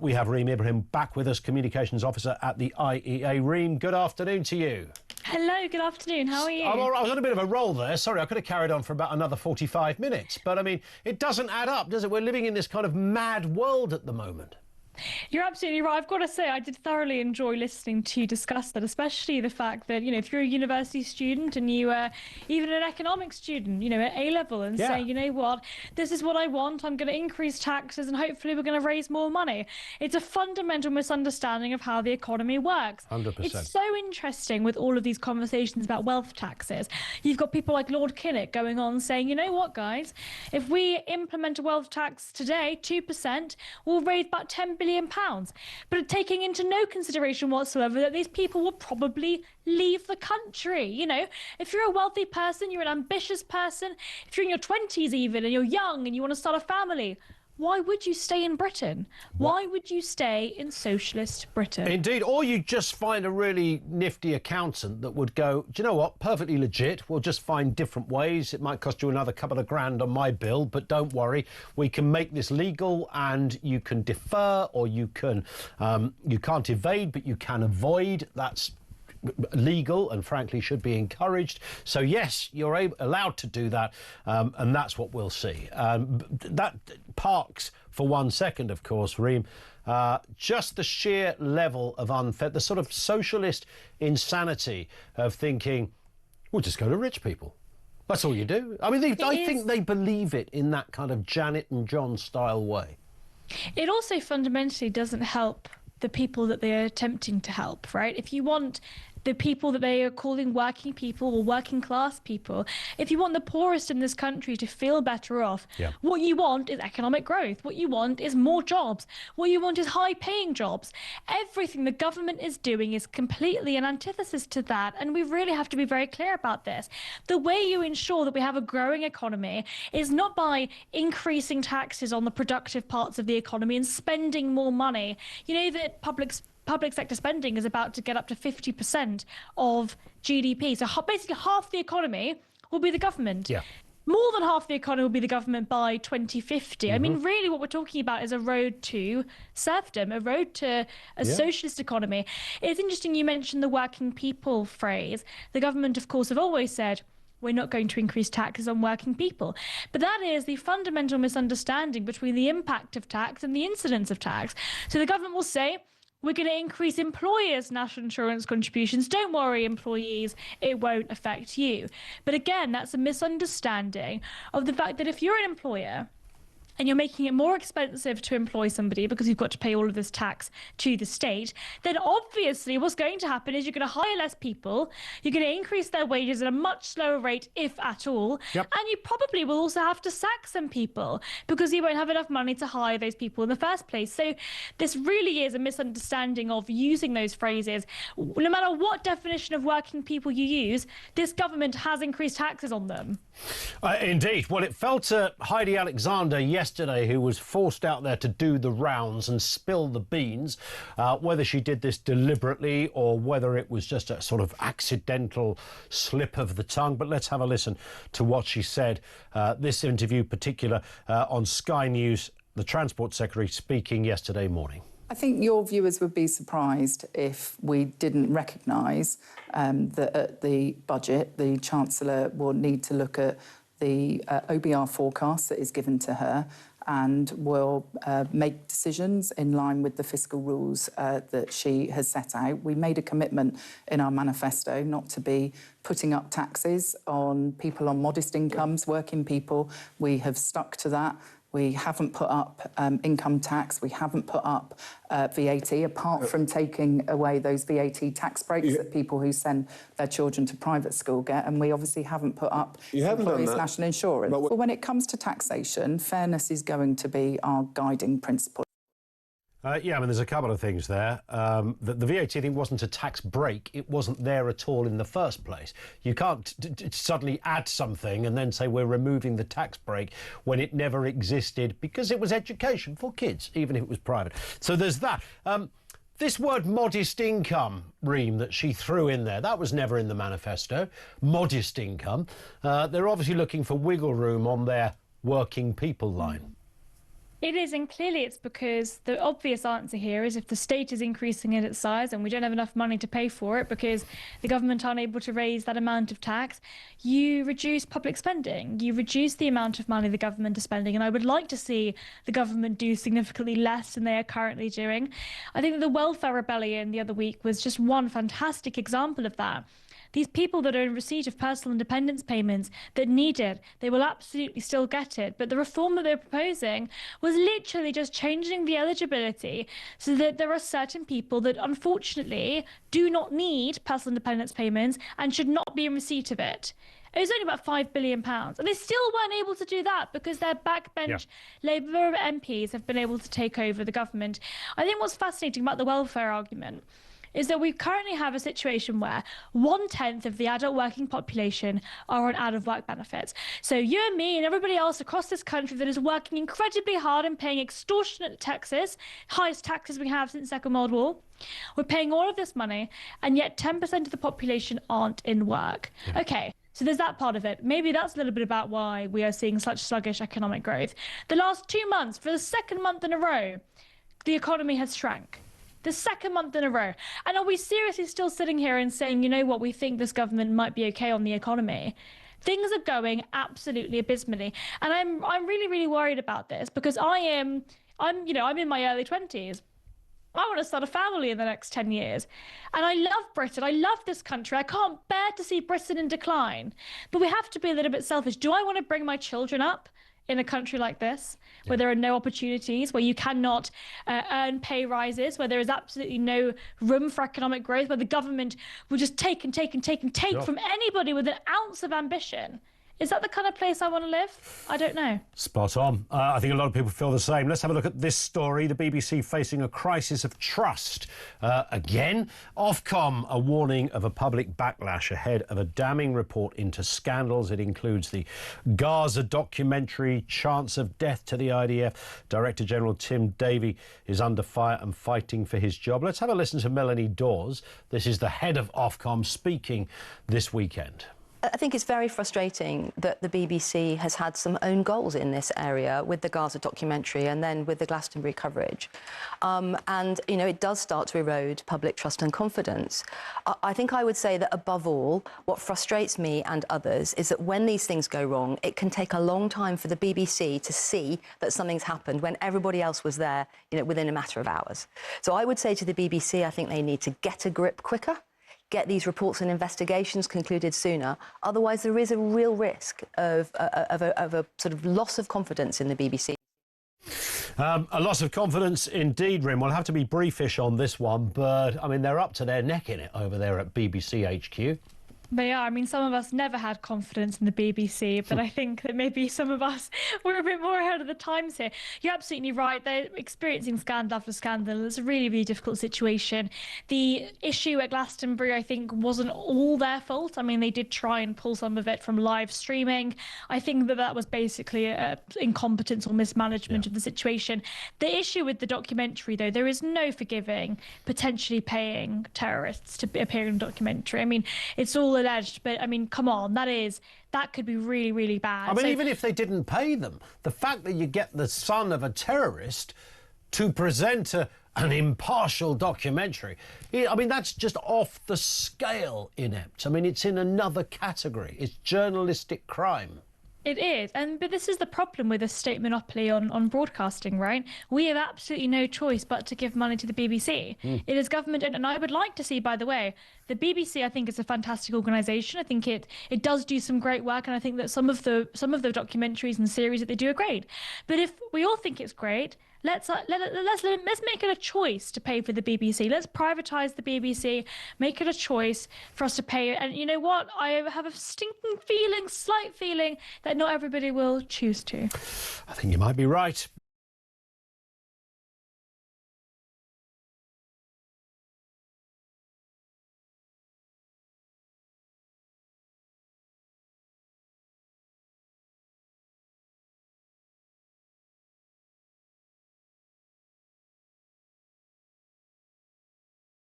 We have Reem Ibrahim back with us, Communications Officer at the IEA. Reem, good afternoon to you. Hello, good afternoon. How are you? I'm all right. I was on a bit of a roll there. Sorry, I could have carried on for about another 45 minutes. But, I mean, it doesn't add up, does it? We're living in this kind of mad world at the moment. You're absolutely right. I've got to say, I did thoroughly enjoy listening to you discuss that, especially the fact that, if you're a university student and you even an economics student, at A-level and say, you know what, this is what I want, I'm going to increase taxes and hopefully we're going to raise more money. It's a fundamental misunderstanding of how the economy works. 100%. It's so interesting with all of these conversations about wealth taxes. You've got people like Lord Kinnock going on saying, you know what, guys, if we implement a wealth tax today, 2%, we'll raise about £10 billion, but taking into no consideration whatsoever that these people will probably leave the country. If you're a wealthy person, you're an ambitious person, if you're in your 20s even and you're young and you want to start a family, why would you stay in Britain? Why would you stay in socialist Britain? Indeed, or you just find a really nifty accountant that would go, do you know what, perfectly legit, we'll just find different ways. It might cost you another couple of grand on my bill, but don't worry, we can make this legal and you can defer, or you can't evade, but you can avoid. That's legal and frankly should be encouraged. So yes, you're allowed to do that, and that's what we'll see. That parks for 1 second, of course, Reem, just the sheer level of unfair, the sort of socialist insanity of thinking, we'll just go to rich people. That's all you do. I mean, I think they believe it in that kind of Janet and John style way. It also fundamentally doesn't help the people that they're attempting to help, right? If you want the people that they are calling working people or working class people, if you want the poorest in this country to feel better off, what you want is economic growth. What you want is more jobs. What you want is high paying jobs. Everything the government is doing is completely an antithesis to that. And we really have to be very clear about this. The way you ensure that we have a growing economy is not by increasing taxes on the productive parts of the economy and spending more money. You know that public sector spending is about to get up to 50% of GDP. So basically half the economy will be the government. Yeah. More than half the economy will be the government by 2050. I mean, really what we're talking about is a road to serfdom, a road to a socialist economy. It's interesting you mentioned the working people phrase. The government, of course, have always said, we're not going to increase taxes on working people. But that is the fundamental misunderstanding between the impact of tax and the incidence of tax. So the government will say, we're going to increase employers' national insurance contributions. Don't worry, employees, it won't affect you. But again, that's a misunderstanding of the fact that if you're an employer and you're making it more expensive to employ somebody because you've got to pay all of this tax to the state, then obviously what's going to happen is you're going to hire less people, you're going to increase their wages at a much slower rate, if at all, and you probably will also have to sack some people because you won't have enough money to hire those people in the first place. So this really is a misunderstanding of using those phrases. No matter what definition of working people you use, this government has increased taxes on them. Indeed. Well, it fell to Heidi Alexander yesterday, who was forced out there to do the rounds and spill the beans, whether she did this deliberately or whether it was just a sort of accidental slip of the tongue. But let's have a listen to what she said. This interview particular on Sky News, the Transport Secretary speaking yesterday morning. I think your viewers would be surprised if we didn't recognise that at the budget, the Chancellor will need to look at the OBR forecast that is given to her and will make decisions in line with the fiscal rules that she has set out. We made a commitment in our manifesto not to be putting up taxes on people on modest incomes, working people. We have stuck to that. We haven't put up income tax. We haven't put up VAT, apart from taking away those VAT tax breaks that people who send their children to private school get. And we obviously haven't put up employees' national insurance. But when it comes to taxation, fairness is going to be our guiding principle. Yeah, I mean, there's a couple of things there. The VAT thing wasn't a tax break. It wasn't there at all in the first place. You can't suddenly add something and then say we're removing the tax break when it never existed because it was education for kids, even if it was private. So there's that. This word modest income, Reem, that she threw in there, that was never in the manifesto. Modest income. They're obviously looking for wiggle room on their working people line. It is, and clearly it's because the obvious answer here is if the state is increasing in its size and we don't have enough money to pay for it because the government aren't able to raise that amount of tax, you reduce public spending. You reduce the amount of money the government is spending, and I would like to see the government do significantly less than they are currently doing. I think that the welfare rebellion the other week was just one fantastic example of that. These people that are in receipt of personal independence payments that need it, they will absolutely still get it. But the reform that they're proposing was literally just changing the eligibility so that there are certain people that unfortunately do not need personal independence payments and should not be in receipt of it. It was only about £5 billion. And they still weren't able to do that because their backbench Labour MPs have been able to take over the government. I think what's fascinating about the welfare argument is that we currently have a situation where 1/10 of the adult working population are on out-of-work benefits. So you and me and everybody else across this country that is working incredibly hard and paying extortionate taxes, highest taxes we have since the Second World War, we're paying all of this money, and yet 10% of the population aren't in work. Okay. So there's that part of it. Maybe that's a little bit about why we are seeing such sluggish economic growth. The last 2 months, for the second month in a row, the economy has shrank. The second month in a row. And are we seriously still sitting here and saying, you know what, we think this government might be okay on the economy? Things are going absolutely abysmally. And I'm really, really worried about this because I'm in my early 20s. I want to start a family in the next 10 years. And I love Britain. I love this country. I can't bear to see Britain in decline. But we have to be a little bit selfish. Do I want to bring my children up in a country like this, where there are no opportunities, where you cannot earn pay rises, where there is absolutely no room for economic growth, where the government will just take and take and take and take from anybody with an ounce of ambition? Is that the kind of place I want to live? I don't know. Spot on. I think a lot of people feel the same. Let's have a look at this story. The BBC facing a crisis of trust. Again, Ofcom, a warning of a public backlash ahead of a damning report into scandals. It includes the Gaza documentary, chance of death to the IDF. Director General Tim Davie is under fire and fighting for his job. Let's have a listen to Melanie Dawes. This is the head of Ofcom speaking this weekend. I think it's very frustrating that the BBC has had some own goals in this area with the Gaza documentary and then with the Glastonbury coverage. And, you know, it does start to erode public trust and confidence. I think I would say that, above all, what frustrates me and others is that when these things go wrong, it can take a long time for the BBC to see that something's happened when everybody else was there, you know, within a matter of hours. So I would say to the BBC, I think they need to get a grip quicker, get these reports and investigations concluded sooner. Otherwise, there is a real risk of a sort of loss of confidence in the BBC. A loss of confidence indeed, Reem. We'll have to be briefish on this one, but, I mean, they're up to their neck in it over there at BBC HQ. They are. I mean, some of us never had confidence in the BBC, but I think that maybe some of us were a bit more ahead of the times here. You're absolutely right. They're experiencing scandal after scandal. It's a really, really difficult situation. The issue at Glastonbury, I think, wasn't all their fault. I mean, they did try and pull some of it from live streaming. I think that was basically incompetence or mismanagement of the situation. The issue with the documentary, though, there is no forgiving potentially paying terrorists to appear in a documentary. I mean, it's all alleged, but I mean, come on, that could be really, really bad. I mean, even if they didn't pay them, the fact that you get the son of a terrorist to present an impartial documentary, I mean, that's just off the scale inept. I mean, it's in another category. It's journalistic crime. It is, but this is the problem with a state monopoly on broadcasting, right? We have absolutely no choice but to give money to the BBC. It is government, and I would like to see, by the way, the BBC, I think, is a fantastic organisation. I think it does do some great work, and I think that some of the documentaries and series that they do are great. But if we all think it's great, let's make it a choice to pay for the BBC. Let's privatise the BBC, make it a choice for us to pay. And you know what? I have a slight feeling that not everybody will choose to. I think you might be right.